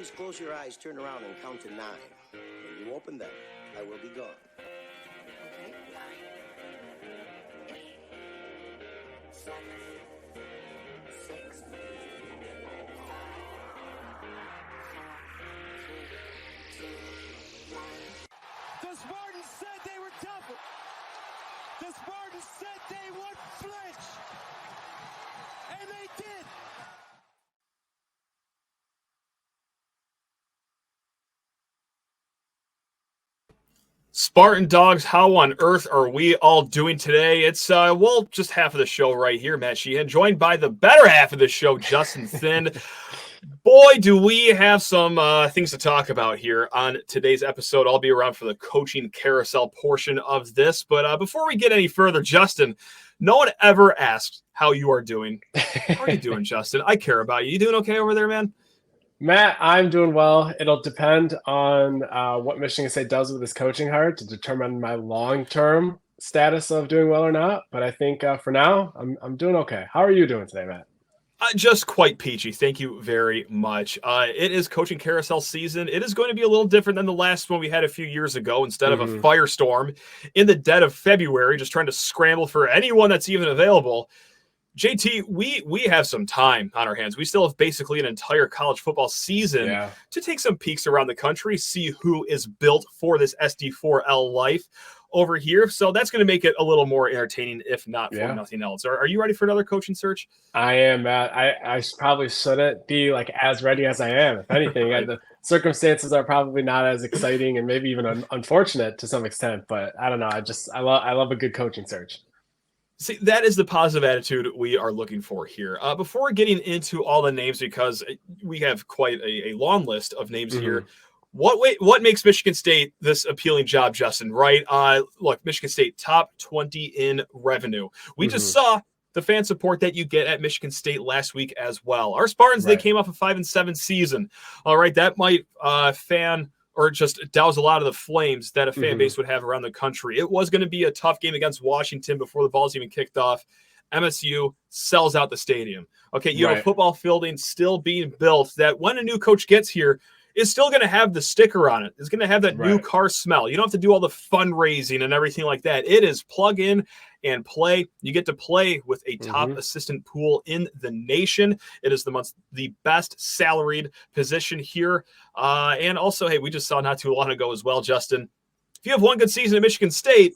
please close your eyes, turn around, and count to 9. When you open them, I will be gone. Okay. 9, 8, 7, 6, 5, 4, 3, 2, 1. The Spartans said they were tough. The Spartans said they would flinch. And they did. Spartan Dogs, how on earth are we all doing today? It's, just half of the show right here, Matt Sheehan, joined by the better half of the show, Justin Thind. Boy, do we have some things to talk about here on today's episode. I'll be around for the Coaching Carousel portion of this. But before we get any further, Justin, no one ever asked how you are doing. How are you doing, Justin? I care about you. You doing okay over there, man? Matt, I'm doing well. It'll depend on what Michigan State does with this coaching hire to determine my long-term status of doing well or not. But I think for now, I'm doing okay. How are you doing today, Matt? Just quite peachy. Thank you very much. It is Coaching Carousel season. It is going to be a little different than the last one we had a few years ago. Instead of a firestorm in the dead of February, just trying to scramble for anyone that's even available. JT, we have some time on our hands. We still have basically an entire college football season to take some peeks around the country, see who is built for this SD4L life over here. So that's going to make it a little more entertaining, if not for nothing else. Are you ready for another coaching search? I am, Matt. I probably shouldn't be like as ready as I am. If anything, the circumstances are probably not as exciting and maybe even unfortunate to some extent. But I don't know. I love a good coaching search. See, that is the positive attitude we are looking for here. Before getting into all the names, because we have quite a long list of names here, what makes Michigan State this appealing job, Justin, right? Look, Michigan State, top 20 in revenue. We just saw the fan support that you get at Michigan State last week as well. Our Spartans, they came off a 5-7 season. All right, that might or just douse a lot of the flames that a fan base would have around the country. It was going to be a tough game against Washington before the ball's even kicked off. MSU sells out the stadium. Okay, you have a football fielding still being built that when a new coach gets here, is still going to have the sticker on it. It's going to have that new car smell. You don't have to do all the fundraising and everything like that. It is plug in and play. You get to play with a top assistant pool in the nation. It is the best salaried position here. And also, hey, we just saw not too long ago as well, Justin, if you have one good season at Michigan State,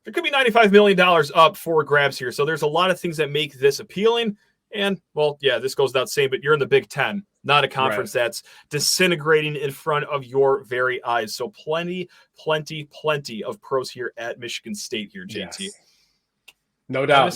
there could be $95 million up for grabs here. So there's a lot of things that make this appealing. And, well, yeah, this goes without saying, but you're in the Big Ten, not a conference that's disintegrating in front of your very eyes. So plenty of pros here at Michigan State here, JT. Yes. No doubt.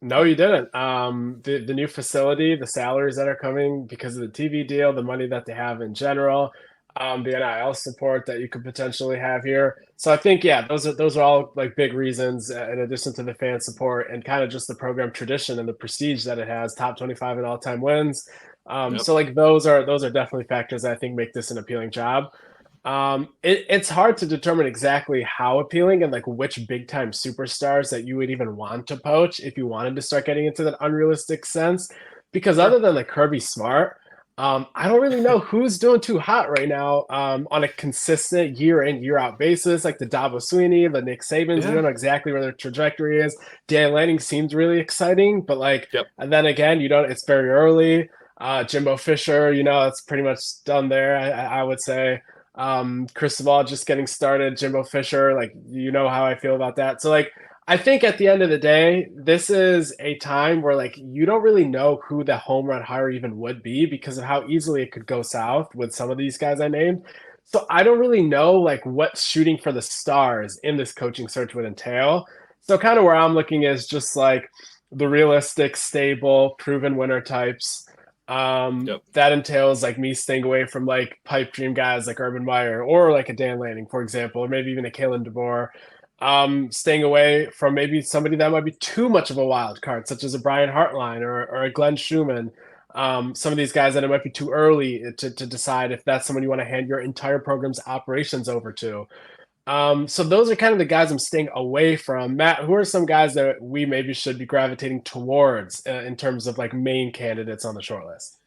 No, you didn't. The new facility, the salaries that are coming because of the TV deal, the money that they have in general, the NIL support that you could potentially have here. So I think, those are all like big reasons in addition to the fan support and kind of just the program tradition and the prestige that it has, top 25 in all-time wins. So like those are definitely factors that I think make this an appealing job. It's hard to determine exactly how appealing and like which big time superstars that you would even want to poach if you wanted to start getting into that unrealistic sense, because other than like Kirby Smart, I don't really know who's doing too hot right now on a consistent year in, year out basis, like the Dabo Sweeney, the Nick Sabans. We don't know exactly where their trajectory is. Dan Lanning seems really exciting, but and then again, it's very early. Jimbo Fisher, it's pretty much done there. I would say Cristobal just getting started. Jimbo Fisher, how I feel about that. So I think at the end of the day, this is a time where you don't really know who the home run hire even would be because of how easily it could go south with some of these guys I named. So I don't really know what shooting for the stars in this coaching search would entail. So kind of where I'm looking is just the realistic, stable, proven winner types. That entails me staying away from pipe dream guys like Urban Meyer or a Dan Lanning, for example, or maybe even a Kalen DeBoer. Staying away from maybe somebody that might be too much of a wild card, such as a Brian Hartline or a Glenn Schumann. Some of these guys that it might be too early to decide if that's someone you want to hand your entire program's operations over to. So those are kind of the guys I'm staying away from. Matt, who are some guys that we maybe should be gravitating towards in terms of main candidates on the short list?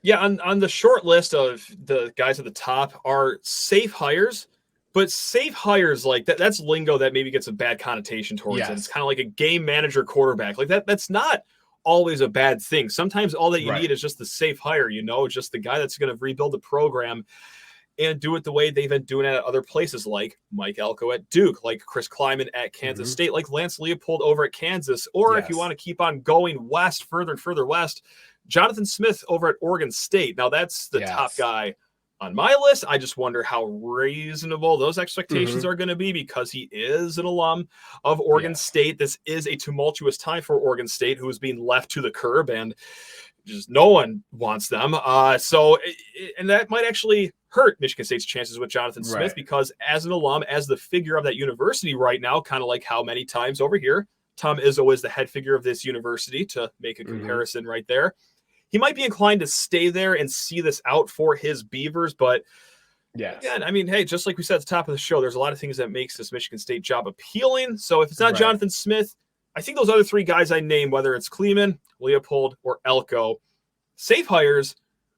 Yeah, on the short list of the guys at the top are safe hires, but safe hires like that's lingo that maybe gets a bad connotation towards it. It's Yes. kind of like a game manager quarterback. Like that's not always a bad thing. Sometimes all that you Right. need is just the safe hire, just the guy that's going to rebuild the program and do it the way they've been doing it at other places, like Mike Elko at Duke, like Chris Kleiman at Kansas State, like Lance Leopold over at Kansas, or if you want to keep on going west, further and further west, Jonathan Smith over at Oregon State. Now, that's the top guy on my list. I just wonder how reasonable those expectations are going to be because he is an alum of Oregon State. This is a tumultuous time for Oregon State, who is being left to the curb, and just no one wants them. And that might actually hurt Michigan State's chances with Jonathan Smith because as an alum, as the figure of that university right now, kind of like how many times over here, Tom Izzo is the head figure of this university, to make a comparison right there. He might be inclined to stay there and see this out for his Beavers, but again, I mean, hey, just like we said at the top of the show, there's a lot of things that makes this Michigan State job appealing. So if it's not Jonathan Smith, I think those other three guys I named, whether it's Kleeman, Leopold, or Elko, safe hires,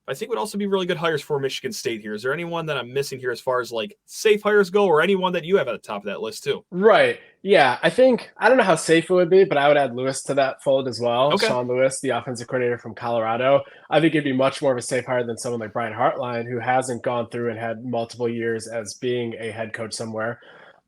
I think would also be really good hires for Michigan State here. Is there anyone that I'm missing here as far as like safe hires go, or anyone that you have at the top of that list too? Right. Yeah. I don't know how safe it would be, but I would add Lewis to that fold as well. Okay. Sean Lewis, the offensive coordinator from Colorado. I think it'd be much more of a safe hire than someone like Brian Hartline, who hasn't gone through and had multiple years as being a head coach somewhere.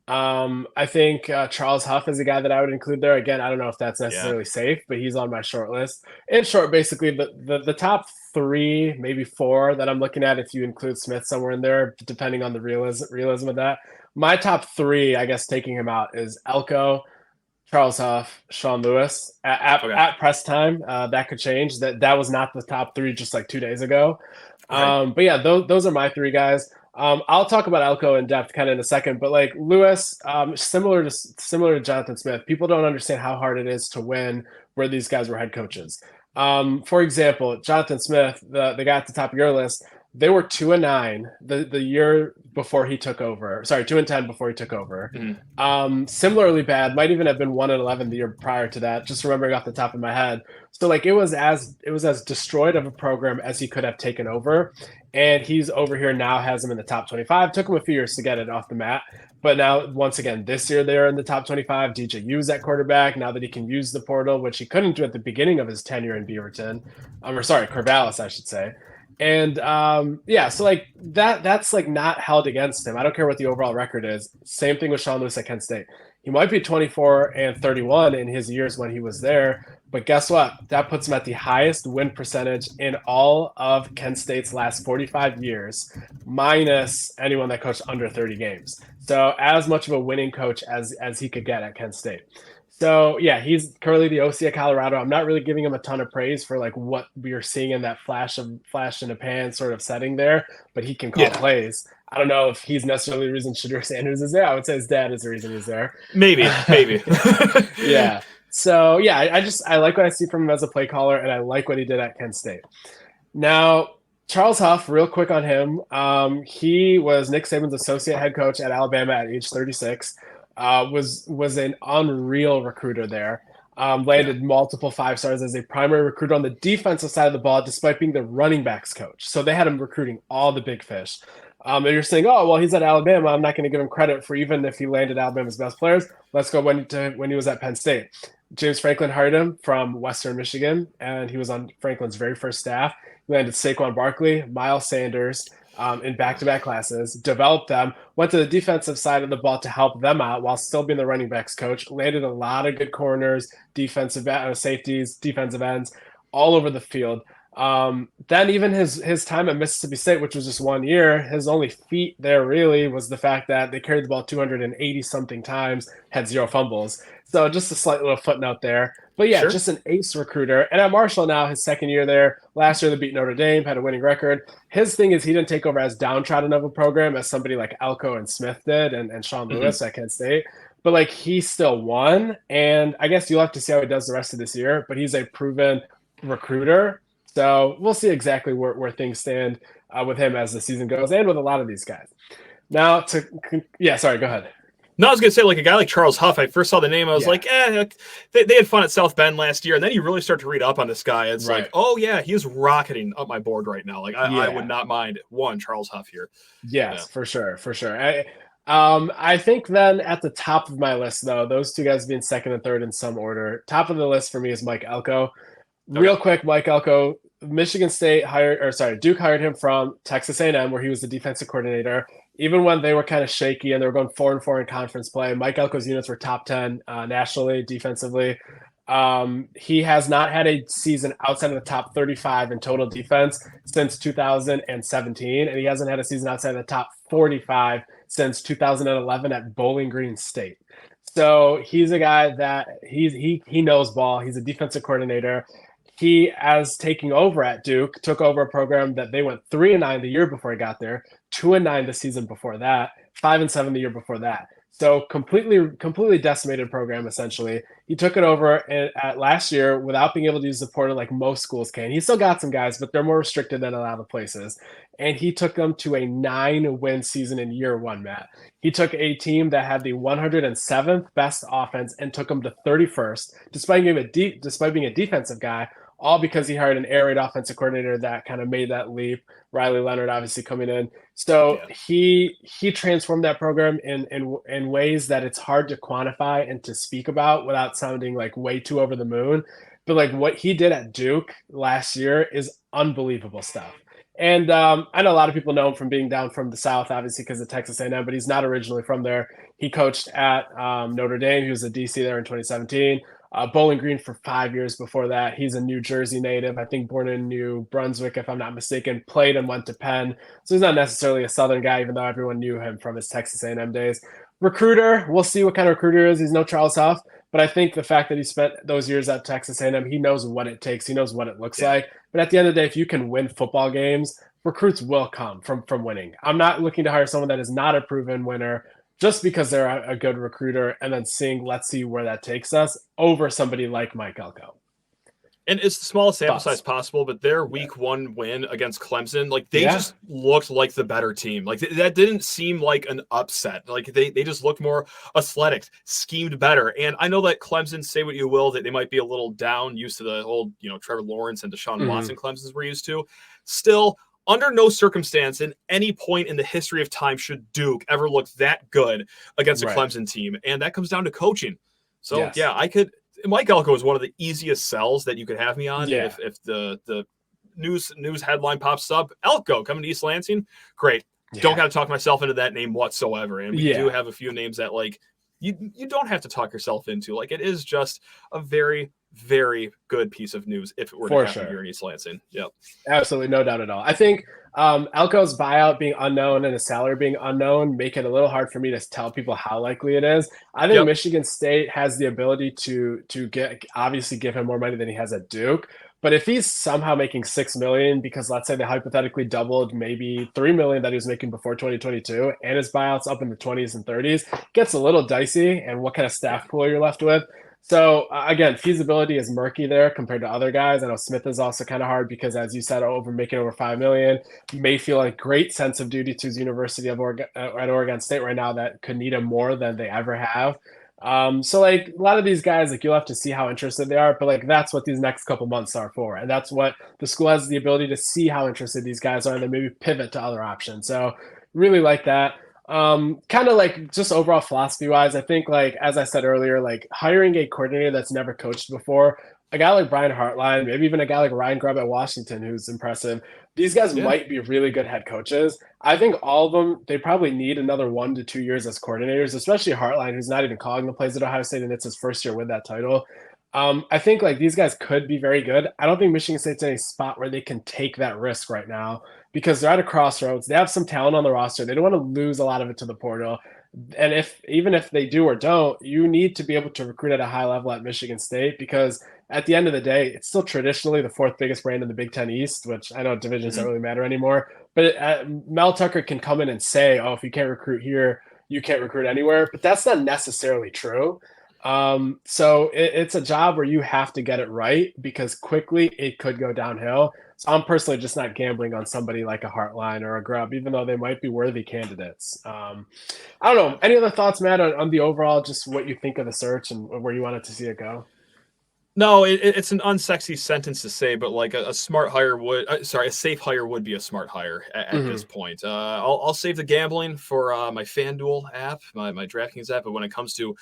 I think Charles Huff is a guy that I would include there. Again, I don't know if that's necessarily safe, but he's on my short list. In short, basically, the top three, maybe four that I'm looking at, if you include Smith somewhere in there, depending on the realism of that. My top three, I guess, taking him out is Elko, Charles Huff, Sean Lewis. At press time, that could change. That was not the top three just like 2 days ago. But yeah, those are my three guys. I'll talk about Elko in depth kind of in a second, but like Lewis, similar to Jonathan Smith, people don't understand how hard it is to win where these guys were head coaches. For example, Jonathan Smith, the guy at the top of your list, they were 2-9 the year before he took over. Sorry, 2-10 before he took over. Similarly bad, might even have been 1-11 the year prior to that. Just remembering off the top of my head. So like it was as destroyed of a program as he could have taken over. And he's over here now, has him in the top 25. Took him a few years to get it off the mat. But now, once again, this year they're in the top 25. DJU's at quarterback now that he can use the portal, which he couldn't do at the beginning of his tenure in Beaverton. Corvallis, I should say. And so like that's like not held against him. I don't care what the overall record is. Same thing with Sean Lewis at Kent State. He might be 24-31 in his years when he was there, but guess what? That puts him at the highest win percentage in all of Kent State's last 45 years, minus anyone that coached under 30 games. So as much of a winning coach as he could get at Kent State. So yeah, he's currently the OC at Colorado. I'm not really giving him a ton of praise for like what we are seeing in that flash in the pan sort of setting there, but he can call plays. I don't know if he's necessarily the reason Shadur Sanders is there. I would say his dad is the reason he's there. Maybe. Yeah. So yeah, I like what I see from him as a play caller, and I like what he did at Kent State. Now, Charles Huff, real quick on him. He was Nick Saban's associate head coach at Alabama at age 36. Was an unreal recruiter there. Landed multiple 5-stars as a primary recruiter on the defensive side of the ball, despite being the running backs coach. So they had him recruiting all the big fish. And you're saying, oh, well, he's at Alabama. I'm not going to give him credit for even if he landed Alabama's best players. Let's go when he was at Penn State. James Franklin hired him from Western Michigan, and he was on Franklin's very first staff. He landed Saquon Barkley, Miles Sanders, in back-to-back classes, developed them, went to the defensive side of the ball to help them out while still being the running backs coach, landed a lot of good corners, defensive safeties, defensive ends, all over the field. Then even his time at Mississippi State, which was just 1 year, his only feat there really was the fact that they carried the ball 280-something times, had 0 fumbles. So just a slight little footnote there. But yeah, just an ace recruiter. And at Marshall now, his second year there, last year they beat Notre Dame, had a winning record. His thing is he didn't take over as downtrodden of a program as somebody like Elko and Smith did and Sean Lewis at Kent State. But like he still won. And I guess you'll have to see how he does the rest of this year. But he's a proven recruiter. So we'll see exactly where things stand with him as the season goes and with a lot of these guys. Now sorry, go ahead. No, I was gonna say like a guy like Charles Huff. I first saw the name, I was like, they had fun at South Bend last year, and then you really start to read up on this guy. It's like, oh yeah, he is rocketing up my board right now. Like I would not mind one Charles Huff here. Yes, for sure. I think then at the top of my list, though, those two guys being second and third in some order. Top of the list for me is Mike Elko. Real quick, Mike Elko, Michigan State Duke hired him from Texas A&M, where he was the defensive coordinator. Even when they were kind of shaky and they were going 4-4 in conference play, Mike Elko's units were top 10 nationally defensively. He has not had a season outside of the top 35 in total defense since 2017, and he hasn't had a season outside of the top 45 since 2011 at Bowling Green State. So he's a guy that he knows ball. He's a defensive coordinator. He, as taking over at Duke, took over a program that they went 3-9 the year before he got there, 2-9 the season before that, 5-7 the year before that. So completely decimated program, essentially. He took it over at last year without being able to use the portal like most schools can. He still got some guys, but they're more restricted than a lot of places. And he took them to a 9-win season in year one, Matt. He took a team that had the 107th best offense and took them to 31st, despite being a defensive guy, all because he hired an air raid offensive coordinator that kind of made that leap. Riley Leonard obviously coming in. So he transformed that program in ways that it's hard to quantify and to speak about without sounding like way too over the moon. But like what he did at Duke last year is unbelievable stuff. And I know a lot of people know him from being down from the South, obviously because of Texas A&M, but he's not originally from there. He coached at Notre Dame. He was a DC there in 2017. Bowling Green for 5 years before that. He's a New Jersey native, I think born in New Brunswick, if I'm not mistaken, played and went to Penn. So he's not necessarily a Southern guy, even though everyone knew him from his Texas A&M days. Recruiter, we'll see what kind of recruiter he is. He's no Charles Huff, but I think the fact that he spent those years at Texas A&M, he knows what it takes. He knows what it looks like. But at the end of the day, if you can win football games, recruits will come from winning. I'm not looking to hire someone that is not a proven winner just because they're a good recruiter and then let's see where that takes us over somebody like Mike Elko. And it's the smallest sample size possible, but their week one win against Clemson, like they just looked like the better team. Like that didn't seem like an upset. Like they just looked more athletic, schemed better. And I know that Clemson, say what you will, that they might be a little down, used to the whole, Trevor Lawrence and Deshaun Watson Clemsons we're used to. Still, under no circumstance in any point in the history of time should Duke ever look that good against a Clemson team. And that comes down to coaching. So Mike Elko is one of the easiest sells that you could have me on. If the news headline pops up, Elko coming to East Lansing, great. Don't got to talk myself into that name whatsoever. And we do have a few names that like you don't have to talk yourself into. Like it is just a very, very good piece of news if it were to happen here in East Lansing. Yep. Absolutely. No doubt at all. I think Elko's buyout being unknown and his salary being unknown make it a little hard for me to tell people how likely it is. I think Michigan State has the ability to give him more money than he has at Duke. But if he's somehow making $6 million, because let's say they hypothetically doubled maybe $3 million that he was making before 2022, and his buyouts up in the 20s and 30s, gets a little dicey. And what kind of staff pool you're left with? So again, feasibility is murky there compared to other guys. I know Smith is also kind of hard because, as you said, making over $5 million, you may feel a great sense of duty to his University of Oregon at Oregon State right now that could need him more than they ever have. So like a lot of these guys, like you'll have to see how interested they are, but like that's what these next couple months are for, and that's what the school has the ability to see how interested these guys are, and then maybe pivot to other options. So really like that. Kind of like just overall philosophy wise, I think like, as I said earlier, like hiring a coordinator that's never coached before, a guy like Brian Hartline, maybe even a guy like Ryan Grubb at Washington, who's impressive. These guys might be really good head coaches. I think all of them, they probably need another 1 to 2 years as coordinators, especially Hartline, who's not even calling the plays at Ohio State, and it's his first year with that title. I think like these guys could be very good. I don't think Michigan State's in a spot where they can take that risk right now because they're at a crossroads. They have some talent on the roster. They don't want to lose a lot of it to the portal. And even if they do or don't, you need to be able to recruit at a high level at Michigan State because at the end of the day, it's still traditionally the fourth biggest brand in the Big Ten East, which I know divisions don't really matter anymore. But Mel Tucker can come in and say, oh, if you can't recruit here, you can't recruit anywhere. But that's not necessarily true. So it's a job where you have to get it right because quickly it could go downhill. So I'm personally just not gambling on somebody like a Heartline or a Grubb, even though they might be worthy candidates. I don't know. Any other thoughts, Matt, on the overall, just what you think of the search and where you wanted to see it go? No, it's an unsexy sentence to say, but like a smart hire would, a safe hire would be a smart hire at this point. I'll save the gambling for my FanDuel app, my DraftKings app, but when it comes to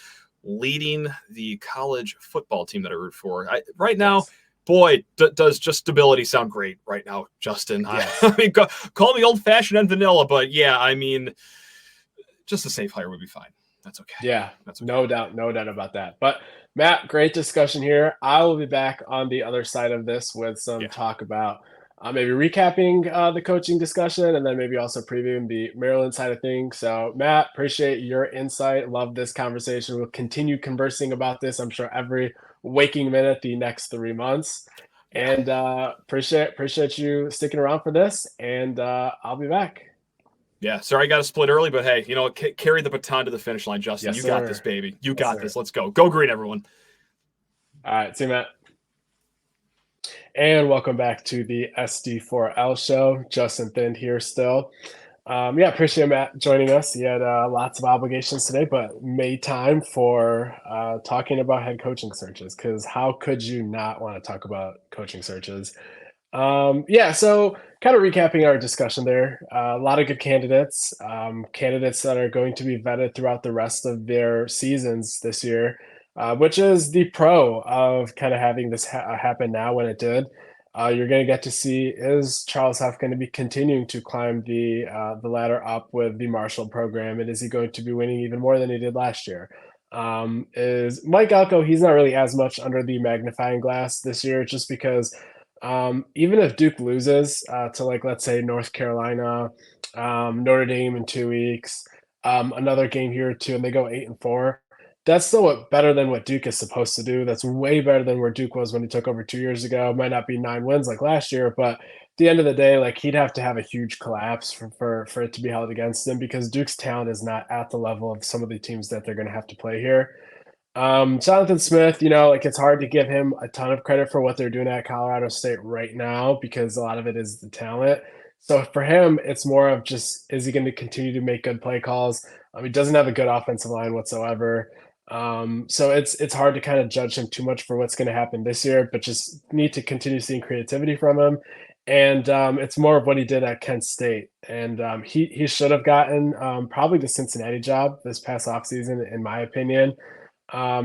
leading the college football team that I root for, right now, boy, does just stability sound great right now, Justin. Yes. I mean, call me old-fashioned and vanilla, but yeah, I mean, just a safe hire would be fine. That's okay. Yeah, that's okay. No doubt about that. But Matt, great discussion here. I will be back on the other side of this with some talk about maybe recapping the coaching discussion and then maybe also previewing the Maryland side of things. So Matt, appreciate your insight. Love this conversation. We'll continue conversing about this, I'm sure, every waking minute the next 3 months. And appreciate you sticking around for this. And I'll be back. Yeah, sorry I got to split early, but hey, carry the baton to the finish line, Justin. Yes, you sir. got this, baby. You got this. Let's go. Go green, everyone. All right, see you, Matt. And welcome back to the SD4L show. Justin Thind here still. Appreciate Matt joining us. He had lots of obligations today, but made time for talking about head coaching searches, because how could you not want to talk about coaching searches? So kind of recapping our discussion there, a lot of good candidates that are going to be vetted throughout the rest of their seasons this year, which is the pro of kind of having this happen now when it did. You're going to get to see, is Charles Huff going to be continuing to climb the ladder up with the Marshall program, and is he going to be winning even more than he did last year? Is Mike Elko, he's not really as much under the magnifying glass this year, just because even if Duke loses to, like, let's say North Carolina, Notre Dame in 2 weeks, another game here or two, and they go 8-4, that's still better than what Duke is supposed to do. That's way better than where Duke was when he took over 2 years ago. It might not be 9 wins like last year, but at the end of the day, like, he'd have to have a huge collapse for it to be held against him, because Duke's talent is not at the level of some of the teams that they're going to have to play here. Jonathan Smith, it's hard to give him a ton of credit for what they're doing at Colorado State right now, because a lot of it is the talent. So for him, it's more of just, is he going to continue to make good play calls? He doesn't have a good offensive line whatsoever. So it's hard to kind of judge him too much for what's going to happen this year, but just need to continue seeing creativity from him. And it's more of what he did at Kent State. And he should have gotten probably the Cincinnati job this past offseason, in my opinion.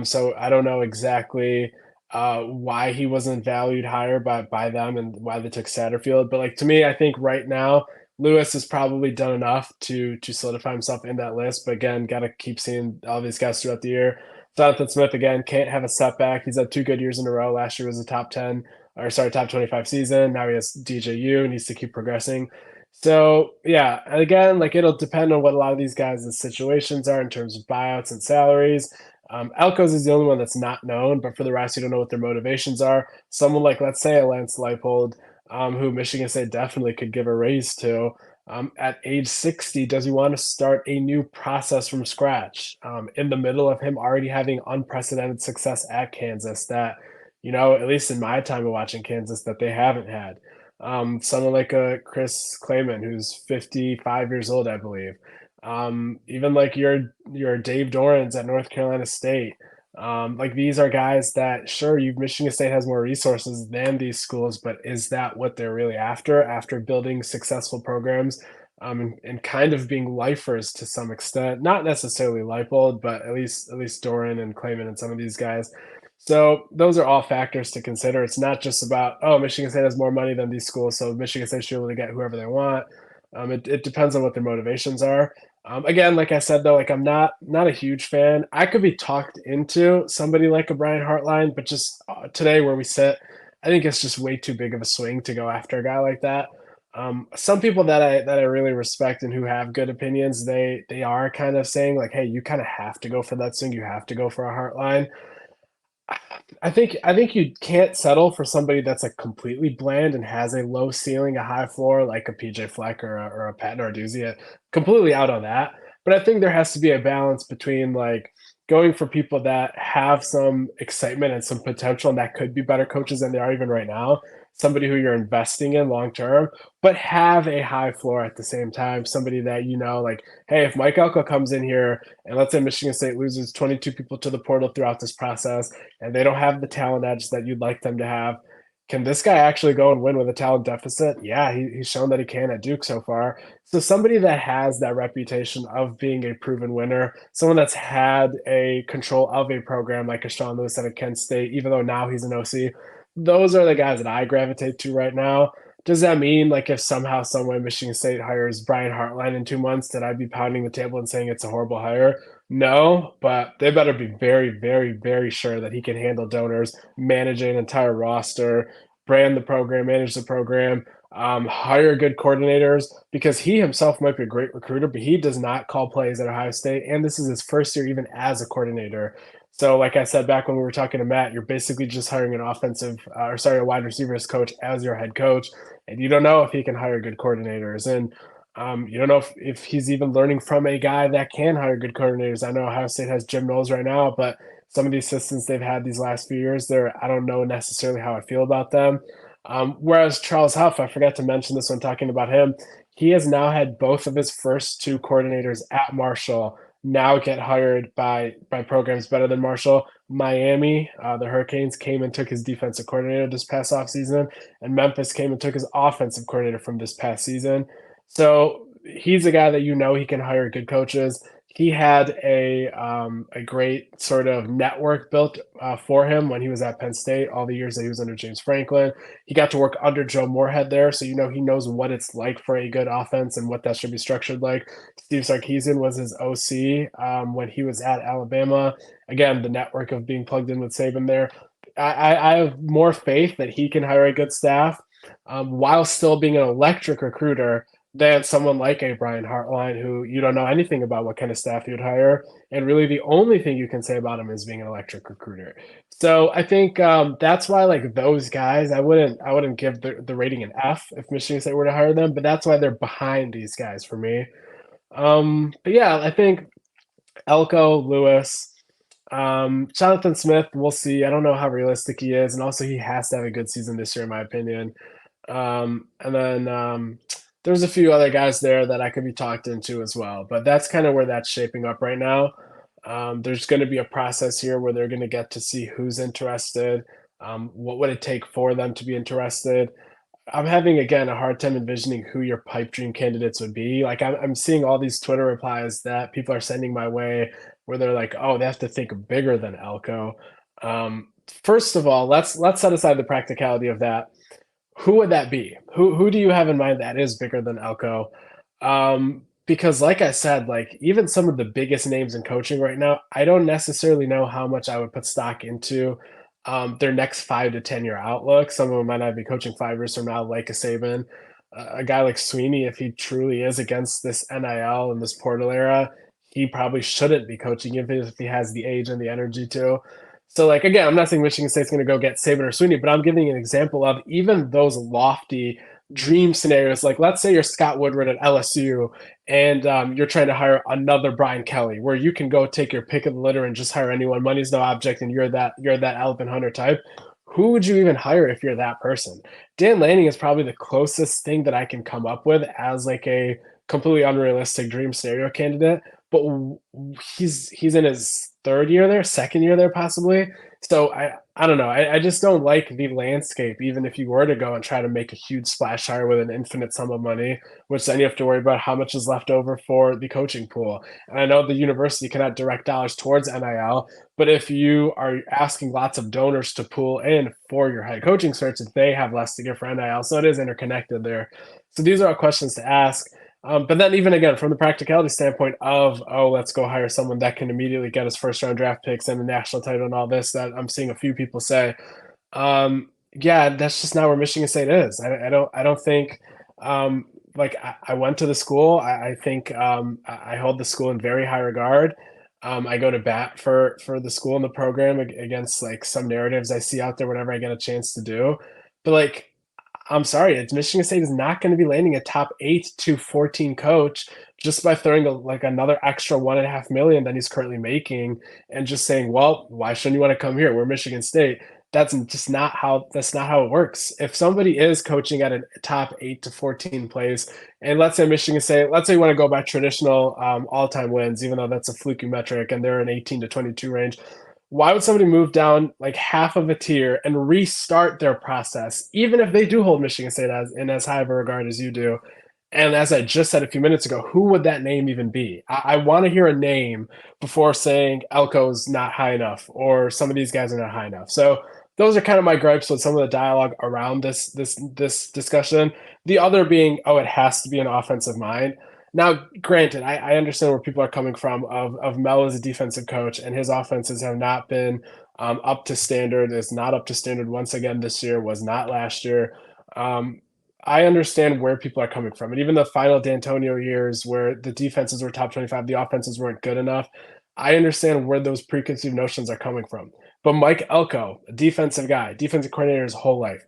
So I don't know exactly why he wasn't valued higher by them and why they took Satterfield. But, like, to me, I think right now Lewis has probably done enough to solidify himself in that list. But again, got to keep seeing all these guys throughout the year. Jonathan Smith, again, can't have a setback. He's had 2 good years in a row. Last year was a top 25 season. Now he has DJU, needs to keep progressing. So, yeah, and again, like, it'll depend on what a lot of these guys' situations are in terms of buyouts and salaries. Elko's is the only one that's not known, but for the rest, you don't know what their motivations are. Someone like, let's say, a Lance Leipold, who Michigan State definitely could give a raise to. At age 60, does he want to start a new process from scratch in the middle of him already having unprecedented success at Kansas that, at least in my time of watching Kansas, that they haven't had? Someone like a Chris Kleiman, who's 55 years old, I believe. Even like your Dave Dorans at North Carolina State. Like, these are guys that, sure, Michigan State has more resources than these schools, but is that what they're really after building successful programs and kind of being lifers to some extent? Not necessarily Leipold, but at least Doran and Kleiman and some of these guys. So those are all factors to consider. It's not just about, Michigan State has more money than these schools, so Michigan State should be able to get whoever they want. It depends on what their motivations are. Again, like I said, though, like, I'm not a huge fan. I could be talked into somebody like a Brian Hartline, but just today where we sit, I think it's just way too big of a swing to go after a guy like that. Some people that I really respect and who have good opinions, they are kind of saying, like, hey, you kind of have to go for that swing. You have to go for a Hartline. I think you can't settle for somebody that's, like, completely bland and has a low ceiling, a high floor, like a PJ Fleck or a Pat Narduzzi. Completely out on that. But I think there has to be a balance between, like, going for people that have some excitement and some potential and that could be better coaches than they are even right now. Somebody who you're investing in long term, but have a high floor at the same time. Somebody that, like, hey, if Mike Elko comes in here and let's say Michigan State loses 22 people to the portal throughout this process and they don't have the talent edge that you'd like them to have, can this guy actually go and win with a talent deficit? Yeah, he's shown that he can at Duke so far. So somebody that has that reputation of being a proven winner, someone that's had a control of a program like a Sean Lewis at Kent State, even though now he's an OC, those are the guys that I gravitate to right now. Does that mean, like, if somehow, some way Michigan State hires Brian Hartline in 2 months, that I'd be pounding the table and saying it's a horrible hire? No, but they better be very, very, very sure that he can handle donors, manage an entire roster, brand the program, manage the program, hire good coordinators, because he himself might be a great recruiter, but he does not call plays at Ohio State, and this is his first year even as a coordinator. So, like I said back when we were talking to Matt, you're basically just hiring an a wide receivers coach as your head coach, and you don't know if he can hire good coordinators. And you don't know if he's even learning from a guy that can hire good coordinators. I know Ohio State has Jim Knowles right now, but some of the assistants they've had these last few years, I don't know necessarily how I feel about them. Whereas Charles Huff, I forgot to mention this when talking about him, he has now had both of his first two coordinators at Marshall now get hired by programs better than Marshall. Miami, the Hurricanes, came and took his defensive coordinator this past offseason, and Memphis came and took his offensive coordinator from this past season. So he's a guy that he can hire good coaches. He had a great sort of network built for him when he was at Penn State, all the years that he was under James Franklin. He got to work under Joe Moorhead there, so he knows what it's like for a good offense and what that should be structured like. Steve Sarkisian was his OC when he was at Alabama. Again, the network of being plugged in with Saban there. I have more faith that he can hire a good staff while still being an electric recruiter than someone like a Brian Hartline, who you don't know anything about what kind of staff you'd hire. And really the only thing you can say about him is being an electric recruiter. So I think that's why, like, those guys, I wouldn't give the rating an F if Michigan State were to hire them, but that's why they're behind these guys for me. But yeah, I think Elko, Lewis, Jonathan Smith, we'll see. I don't know how realistic he is. And also he has to have a good season this year, in my opinion. And then there's a few other guys there that I could be talked into as well, but that's kind of where that's shaping up right now. There's going to be a process here where they're going to get to see who's interested. What would it take for them to be interested? I'm having, again, a hard time envisioning who your pipe dream candidates would be. Like, I'm seeing all these Twitter replies that people are sending my way where they're like, oh, they have to think bigger than Elko. First of all, let's set aside the practicality of that. Who would that be? Who do you have in mind that is bigger than Elko? Because like I said, like, even some of the biggest names in coaching right now, I don't necessarily know how much I would put stock into their next 5 to 10 year outlook. Some of them might not be coaching 5 years from now, like a Saban. A guy like Sweeney, if he truly is against this NIL and this portal era, he probably shouldn't be coaching if he has the age and the energy to. So, like, again, I'm not saying Michigan State's going to go get Saban or Sweeney, but I'm giving an example of even those lofty dream scenarios. Like, let's say you're Scott Woodward at LSU and you're trying to hire another Brian Kelly, where you can go take your pick of the litter and just hire anyone. Money's no object, and you're that elephant hunter type. Who would you even hire if you're that person? Dan Lanning is probably the closest thing that I can come up with as, like, a completely unrealistic dream scenario candidate. But he's in his second year there possibly. So I don't know. I just don't like the landscape, even if you were to go and try to make a huge splash hire with an infinite sum of money, which then you have to worry about how much is left over for the coaching pool. And I know the university cannot direct dollars towards NIL, but if you are asking lots of donors to pool in for your head coaching search, they have less to give for NIL. So it is interconnected there. So these are all questions to ask. But then even again, from the practicality standpoint of, let's go hire someone that can immediately get us first round draft picks and the national title and all this, that I'm seeing a few people say, yeah, that's just not where Michigan State is. I don't think, I went to the school. I think I hold the school in very high regard. I go to bat for the school and the program against, like, some narratives I see out there whenever I get a chance to do. But, like, I'm sorry, it's Michigan State is not going to be landing a top 8 to 14 coach just by throwing another extra $1.5 million that he's currently making and just saying, well, why shouldn't you want to come here? We're Michigan State. That's not how it works. If somebody is coaching at a top 8 to 14 place, and let's say Michigan State, let's say you want to go by traditional all-time wins, even though that's a fluky metric and they're in 18 to 22 range, why would somebody move down like half of a tier and restart their process, even if they do hold Michigan State as high of a regard as you do? And as I just said a few minutes ago, who would that name even be? I want to hear a name before saying Elko's not high enough or some of these guys are not high enough. So those are kind of my gripes with some of the dialogue around this discussion. The other being, oh, it has to be an offensive mind. Now, granted, I understand where people are coming from of Mel as a defensive coach, and his offenses have not been up to standard. It's not up to standard once again this year, was not last year. I understand where people are coming from. And even the final D'Antonio years where the defenses were top 25, the offenses weren't good enough, I understand where those preconceived notions are coming from. But Mike Elko, a defensive guy, defensive coordinator his whole life,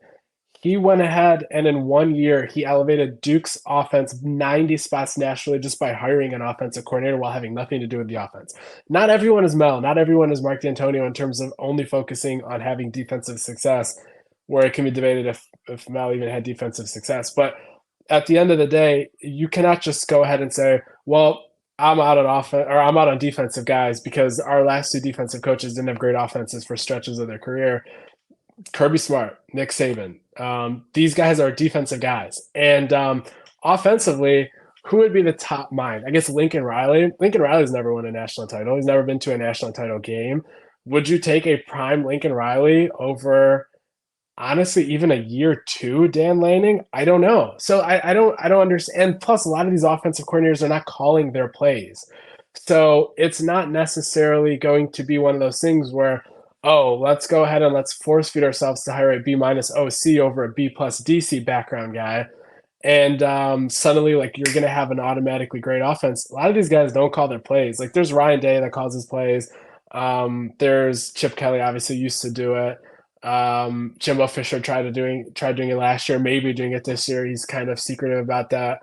he went ahead and in 1 year, he elevated Duke's offense 90 spots nationally just by hiring an offensive coordinator while having nothing to do with the offense. Not everyone is Mel. Not everyone is Mark D'Antonio in terms of only focusing on having defensive success, where it can be debated if Mel even had defensive success. But at the end of the day, you cannot just go ahead and say, well, I'm out on offense or I'm out on defensive guys because our last two defensive coaches didn't have great offenses for stretches of their career. Kirby Smart, Nick Saban. These guys are defensive guys. And offensively, who would be the top mind? I guess Lincoln Riley. Lincoln Riley's never won a national title. He's never been to a national title game. Would you take a prime Lincoln Riley over, honestly, even a year two Dan Lanning? I don't know. So I don't understand. And plus, a lot of these offensive coordinators are not calling their plays. So it's not necessarily going to be one of those things where, oh, let's go ahead and let's force feed ourselves to hire a B- OC over a B+ DC background guy. And suddenly, like, you're going to have an automatically great offense. A lot of these guys don't call their plays. Like, there's Ryan Day that calls his plays. There's Chip Kelly, obviously used to do it. Jimbo Fisher tried doing it last year, maybe doing it this year. He's kind of secretive about that.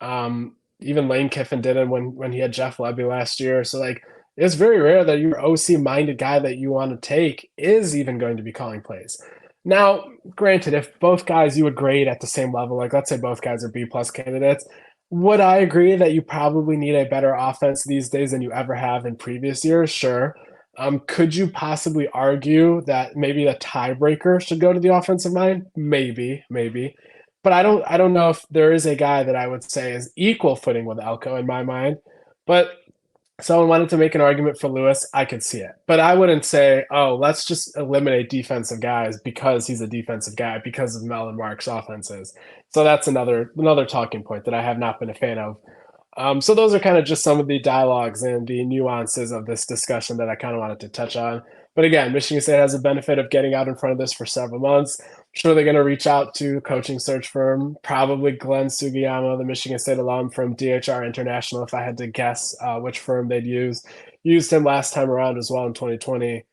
Even Lane Kiffin did it when he had Jeff Lebby last year. So, like, it's very rare that your OC-minded guy that you want to take is even going to be calling plays. Now, granted, if both guys you would grade at the same level, like let's say both guys are B+ candidates, would I agree that you probably need a better offense these days than you ever have in previous years? Sure. Could you possibly argue that maybe the tiebreaker should go to the offensive mind? Maybe. But I don't know if there is a guy that I would say is equal footing with Elko in my mind. But someone wanted to make an argument for Lewis, I could see it. But I wouldn't say, oh, let's just eliminate defensive guys because he's a defensive guy, because of Mel and Mark's offenses. So that's another talking point that I have not been a fan of. So those are kind of just some of the dialogues and the nuances of this discussion that I kind of wanted to touch on. But again, Michigan State has a benefit of getting out in front of this for several months. I'm sure they're going to reach out to a coaching search firm, probably Glenn Sugiyama, the Michigan State alum from DHR International, if I had to guess which firm they'd use. Used him last time around as well in 2020.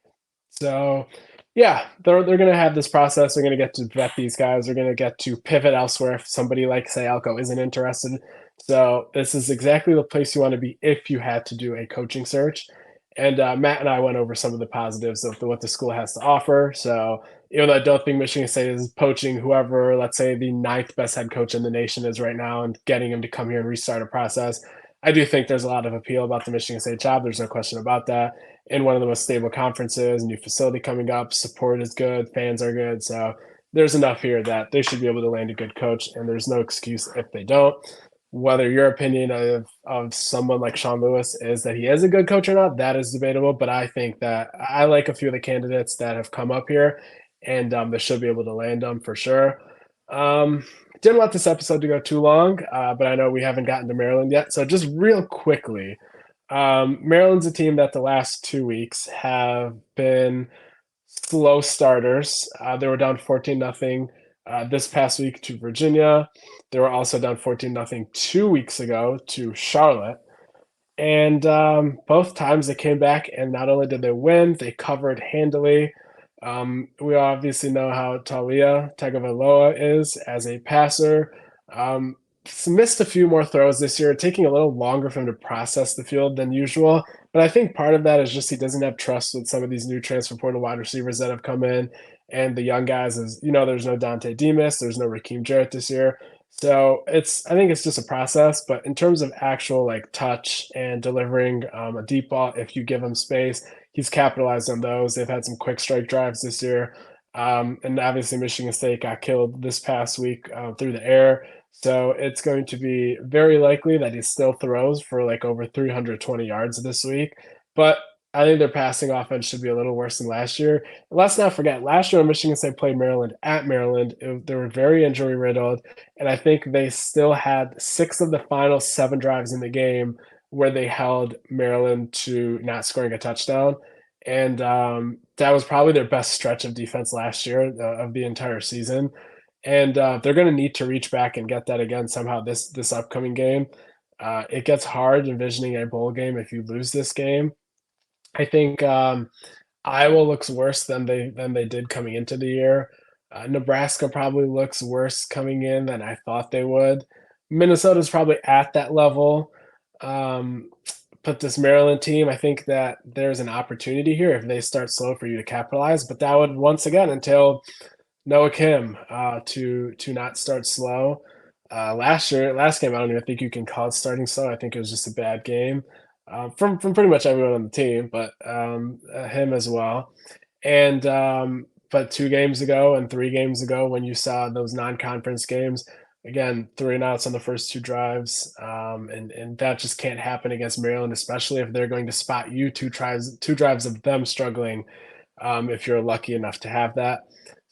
So, yeah, they're going to have this process. They're going to get to vet these guys. They're going to get to pivot elsewhere if somebody like, say, Elko isn't interested. So this is exactly the place you want to be if you had to do a coaching search. And Matt and I went over some of the positives of what the school has to offer. So even though I don't think Michigan State is poaching whoever, let's say, the 9th best head coach in the nation is right now and getting him to come here and restart a process, I do think there's a lot of appeal about the Michigan State job. There's no question about that. In one of the most stable conferences, new facility coming up, support is good, fans are good. So there's enough here that they should be able to land a good coach, and there's no excuse if they don't. Whether your opinion of someone like Sean Lewis is that he is a good coach or not, that is debatable. But I think that I like a few of the candidates that have come up here, and they should be able to land them for sure. Didn't want this episode to go too long, but I know we haven't gotten to Maryland yet. So just real quickly, Maryland's a team that the last 2 weeks have been slow starters. They were down 14-0 this past week to Virginia. They were also down 14-0 2 weeks ago to Charlotte. And both times they came back, and not only did they win, they covered handily. We obviously know how Talia Tagovailoa is as a passer. Missed a few more throws this year, taking a little longer for him to process the field than usual. But I think part of that is just he doesn't have trust with some of these new transfer portal wide receivers that have come in. And the young guys is, there's no Dante Demas, there's no Raheem Jarrett this year. So I think it's just a process. But in terms of actual like touch and delivering a deep ball, if you give him space, he's capitalized on those. They've had some quick strike drives this year. And obviously Michigan State got killed this past week through the air. So it's going to be very likely that he still throws for like over 320 yards this week. But I think their passing offense should be a little worse than last year. And let's not forget, last year when Michigan State played Maryland at Maryland, they were very injury riddled. And I think they still had 6 of the final 7 drives in the game where they held Maryland to not scoring a touchdown. And that was probably their best stretch of defense last year of the entire season. And they're going to need to reach back and get that again somehow this upcoming game. It gets hard envisioning a bowl game if you lose this game. I think Iowa looks worse than they did coming into the year. Nebraska probably looks worse coming in than I thought they would. Minnesota's probably at that level. But this Maryland team, I think that there's an opportunity here if they start slow for you to capitalize. But that would once again entail Noah Kim to not start slow. Last game, I don't even think you can call it starting slow. I think it was just a bad game from pretty much everyone on the team, but him as well. And but 2 games ago and 3 games ago, when you saw those non-conference games, again 3 and outs on the first 2 drives, and that just can't happen against Maryland, especially if they're going to spot you 2 drives of them struggling. If you're lucky enough to have that.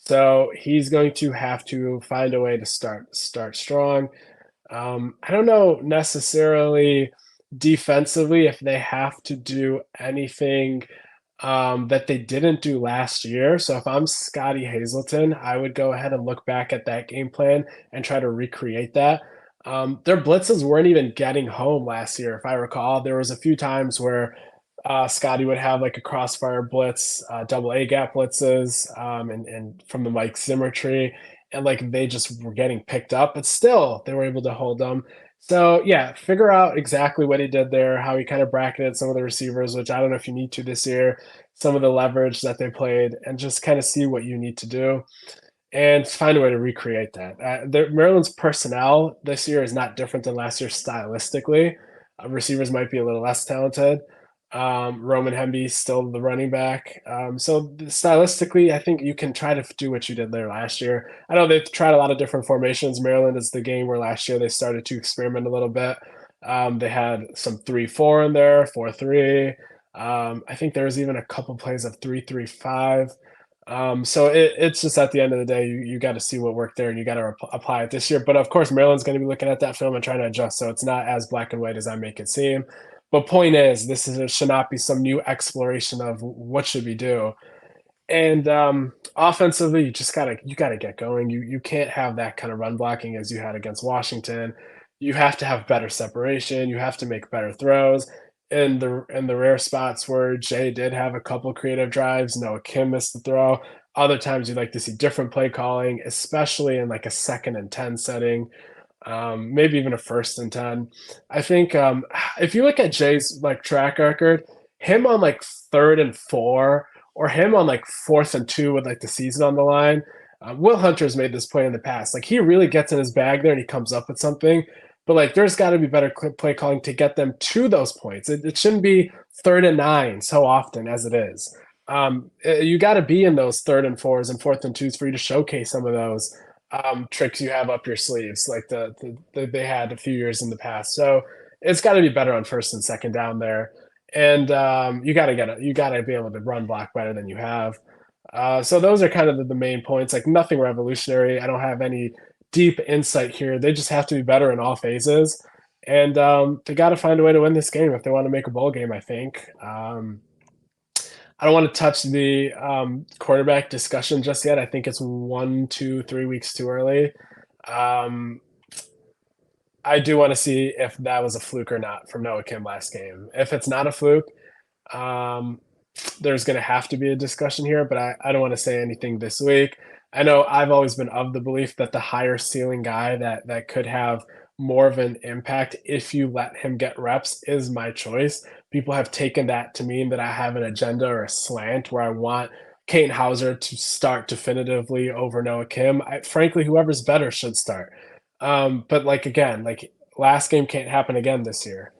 So he's going to have to find a way to start strong. I don't know necessarily defensively if they have to do anything that they didn't do last year. So if I'm Scotty Hazelton, I would go ahead and look back at that game plan and try to recreate that. Their blitzes weren't even getting home last year. If I recall, there was a few times where Scotty would have like a crossfire blitz, double A gap blitzes, and from the Mike Zimmer tree, and like they just were getting picked up, but still they were able to hold them. So yeah, figure out exactly what he did there, how he kind of bracketed some of the receivers, which I don't know if you need to this year, some of the leverage that they played, and just kind of see what you need to do and find a way to recreate that. Maryland's personnel this year is not different than last year stylistically. Receivers might be a little less talented. Roman Hemby still the running back. So stylistically, I think you can try to do what you did there last year. I know they've tried a lot of different formations. Maryland is the game where last year they started to experiment a little bit. They had some 3-4 in there, 4-3. I think there was even a couple plays of 3-3-5. So it's just at the end of the day, you got to see what worked there and you got to apply it this year. But of course, Maryland's going to be looking at that film and trying to adjust. So it's not as black and white as I make it seem. But point is, should not be some new exploration of what should we do. And offensively, you gotta get going. You can't have that kind of run blocking as you had against Washington. You have to have better separation. You have to make better throws. In the rare spots where Jay did have a couple creative drives, Noah Kim missed the throw. Other times you'd like to see different play calling, especially in like a 2nd and 10 setting. Maybe even a 1st and 10. I think if you look at Jay's like track record, him on like 3rd and 4 or him on like 4th and 2 with like the season on the line. Will Hunter's made this play in the past. Like he really gets in his bag there and he comes up with something. But like there's got to be better play calling to get them to those points. It shouldn't be 3rd and 9 so often as it is. You got to be in those 3rd and 4s and 4th and 2s for you to showcase some of those tricks you have up your sleeves, like they had a few years in the past. So it's got to be better on 1st and 2nd down there, and you got to be able to run block better than you have. So those are kind of the main points. Like nothing revolutionary. I don't have any deep insight here. They just have to be better in all phases, and they got to find a way to win this game if they want to make a bowl game. I think. I don't want to touch the quarterback discussion just yet. I think it's 1, 2, 3 weeks too early. I do want to see if that was a fluke or not from Noah Kim last game. If it's not a fluke, there's going to have to be a discussion here, but I don't want to say anything this week. I know I've always been of the belief that the higher ceiling guy that could have more of an impact if you let him get reps is my choice. People have taken that to mean that I have an agenda or a slant where I want Kane Hauser to start definitively over Noah Kim. Frankly, whoever's better should start. But again, last game can't happen again this year.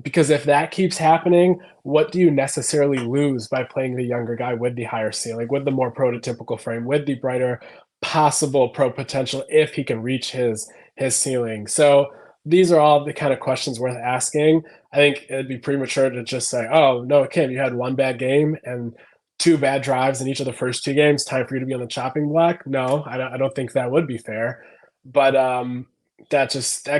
Because if that keeps happening, what do you necessarily lose by playing the younger guy with the higher ceiling, with the more prototypical frame, with the brighter possible pro potential if he can reach his ceiling? So these are all the kind of questions worth asking. I think it'd be premature to just say, oh, no, Kim, you had one bad game and 2 bad drives in each of the first 2 games. Time for you to be on the chopping block. No, I don't think that would be fair. But that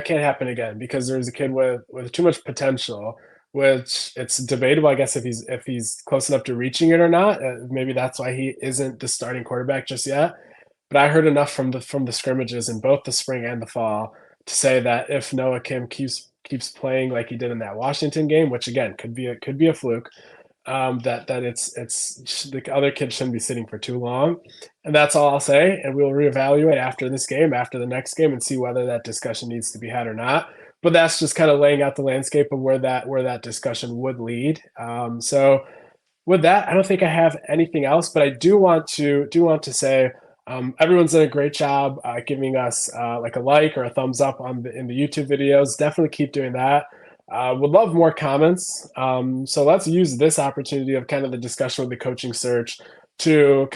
can't happen again because there's a kid with too much potential, which it's debatable, I guess, if he's close enough to reaching it or not. Maybe that's why he isn't the starting quarterback just yet. But I heard enough from the scrimmages in both the spring and the fall to say that if Noah Kim keeps playing like he did in that Washington game, which again could be a fluke, that it's the other kid shouldn't be sitting for too long. And that's all I'll say. And we'll reevaluate after this game, after the next game, and see whether that discussion needs to be had or not. But that's just kind of laying out the landscape of where that discussion would lead. So with that, I don't think I have anything else, but I do want to say everyone's done a great job giving us a like or a thumbs up in the YouTube videos. Definitely keep doing that. Would love more comments. So let's use this opportunity of kind of the discussion with the coaching search to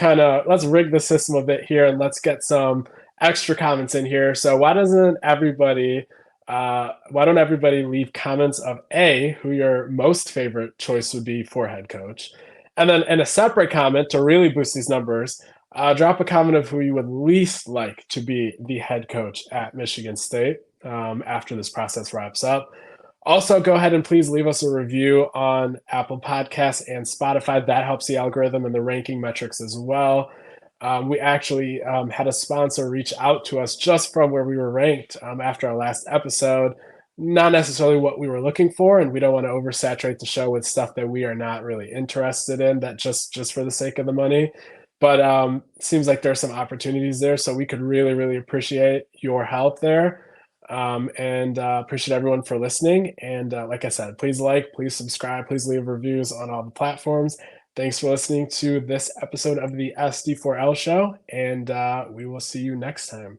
let's rig the system a bit here and let's get some extra comments in here. So why don't everybody leave comments of who your most favorite choice would be for head coach, and then in a separate comment to really boost these numbers, drop a comment of who you would least like to be the head coach at Michigan State after this process wraps up. Also, go ahead and please leave us a review on Apple Podcasts and Spotify. That helps the algorithm and the ranking metrics as well. We actually had a sponsor reach out to us just from where we were ranked after our last episode. Not necessarily what we were looking for, and we don't want to oversaturate the show with stuff that we are not really interested in, that just for the sake of the money. But it seems like there's some opportunities there, so we could really, really appreciate your help there. And appreciate everyone for listening. And like I said, please subscribe, please leave reviews on all the platforms. Thanks for listening to this episode of the SD4L show, and we will see you next time.